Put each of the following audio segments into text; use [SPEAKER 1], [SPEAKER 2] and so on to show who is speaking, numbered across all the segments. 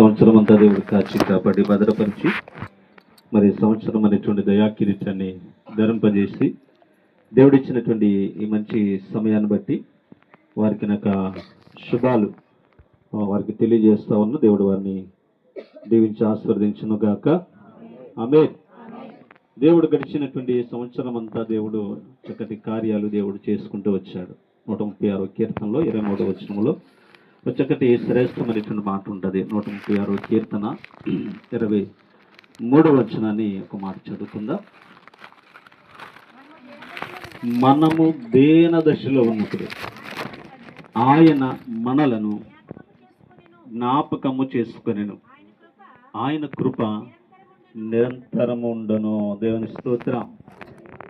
[SPEAKER 1] సంవత్సరం అంతా దేవుడు కాచి కాపాడి భద్రపరిచి మరి సంవత్సరం అనేటువంటి దయాకిరీటాన్ని ధరింపజేసి దేవుడిచ్చినటువంటి ఈ మంచి సమయాన్ని బట్టి వారికి నాకు శుభాలు వారికి తెలియజేస్తా ఉన్న దేవుడు వారిని దీవించి ఆశీర్వదించును గాక. ఆమేన్. దేవుడు గడిచినటువంటి సంవత్సరం అంతా దేవుడు చక్కటి కార్యాలు దేవుడు చేసుకుంటూ వచ్చాడు. 136వ కీర్తనలో 23వ వచనంలో చక్కటి శ్రేష్టమైనటువంటి మాట ఉంటుంది. 136వ కీర్తన 23వ వచనాన్ని ఒక మాట చదువుకుందాం. మనము దేన దశలో ఉన్నప్పుడు ఆయన మనలను జ్ఞాపకము చేసుకొనెను, ఆయన కృప నిరంతరము ఉండను. దేవుని స్తోత్రం.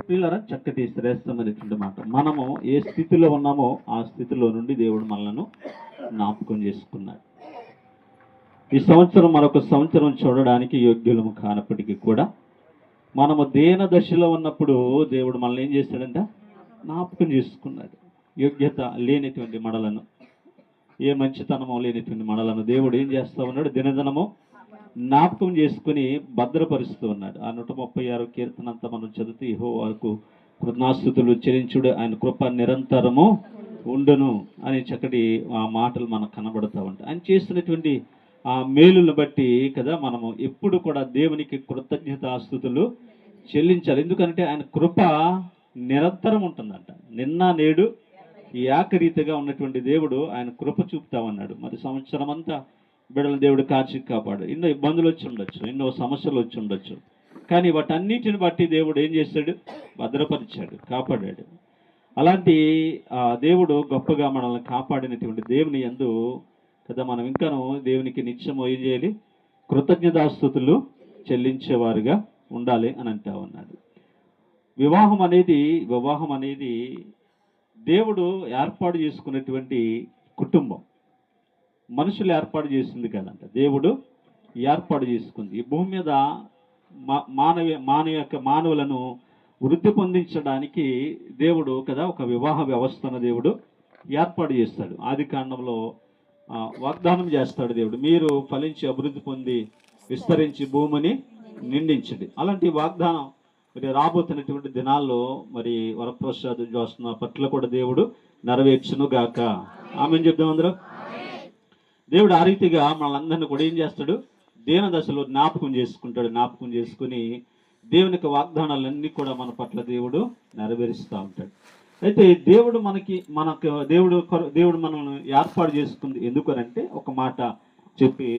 [SPEAKER 1] పిల్లరా, చక్కటి శ్రేష్టమైనటువంటి మాట. మనము ఏ స్థితిలో ఉన్నామో ఆ స్థితిలో నుండి దేవుడు మనలను జ్ఞాపకం చేసుకున్నాడు. ఈ సంవత్సరం మరొక సంవత్సరం చూడడానికి యోగ్యులము కానప్పటికీ కూడా మనము దేన దశలో ఉన్నప్పుడు దేవుడు మనల్ని ఏం చేశాడంట? జ్ఞాపకం చేసుకున్నాడు. యోగ్యత లేనిటువంటి మనలను, ఏ మంచితనమో లేనిటువంటి మనలను దేవుడు ఏం చేస్తూ ఉన్నాడు? దినదినము జ్ఞాపకం చేసుకుని భద్రపరుస్తూ ఉన్నాడు. ఆ 136వ కీర్తన అంతా మనం చదివితే యెహోవాకు కృతజ్ఞాస్తుతులు చెల్లించుడు, ఆయన కృప నిరంతరము ఉండును అని చక్కటి ఆ మాటలు మనకు కనబడుతూ ఉంటాయి. ఆయన చేస్తున్నటువంటి ఆ మేలును బట్టి కదా మనము ఎప్పుడు కూడా దేవునికి కృతజ్ఞతాస్తుతులు చెల్లించాలి. ఎందుకంటే ఆయన కృప నిరంతరం ఉంటుందంట. నిన్న నేడు ఈ ఏకరీతిగా ఉన్నటువంటి దేవుడు ఆయన కృప చూపుతా ఉన్నాడు. మరి సంవత్సరం అంతా బిడ్డల దేవుడు కాచి కాపాడు. ఎన్నో ఇబ్బందులు వచ్చి ఉండొచ్చు, ఎన్నో సమస్యలు వచ్చి ఉండొచ్చు, కానీ వాటన్నిటిని బట్టి దేవుడు ఏం చేశాడు? భద్రపరిచాడు, కాపాడాడు. అలాంటి దేవుడు గొప్పగా మనల్ని కాపాడినటువంటి దేవుని యందు కదా మనం ఇంకాను దేవునికి నిత్యము ఏం చేయాలి? కృతజ్ఞతాస్తుతులు చెల్లించేవారుగా ఉండాలి అని అంటా ఉన్నాడు. వివాహం అనేది దేవుడు ఏర్పాటు చేసుకున్నటువంటి కుటుంబం. మనుషులు ఏర్పాటు చేసింది కదంట, దేవుడు ఏర్పాటు చేసుకుంది. ఈ భూమి మీద మానవులను వృద్ధి పొందించడానికి దేవుడు కదా ఒక వివాహ వ్యవస్థను దేవుడు ఏర్పాటు చేస్తాడు. ఆది కాండంలో వాగ్దానం చేస్తాడు దేవుడు, మీరు ఫలించి అభివృద్ధి పొంది విస్తరించి భూమిని నిండించండి. అలాంటి వాగ్దానం మరి రాబోతున్నటువంటి దినాల్లో మరి వరప్రసాద్ జోస్న పట్ల కూడా దేవుడు నెరవేర్చును గాక. ఆమెను చెప్దాం అందరూ. దేవుడు ఆ రీతిగా మనల్ని కూడా ఏం చేస్తాడు? దేన దశలో జ్ఞాపకం చేసుకుంటాడు. జ్ఞాపకం చేసుకుని దేవునికి వాగ్దానాలన్నీ కూడా మన పట్ల దేవుడు నెరవేరుస్తూ ఉంటాడు. అయితే దేవుడు దేవుడు మనల్ని ఏర్పాటు చేసుకుంది ఎందుకనంటే ఒక మాట చెప్పి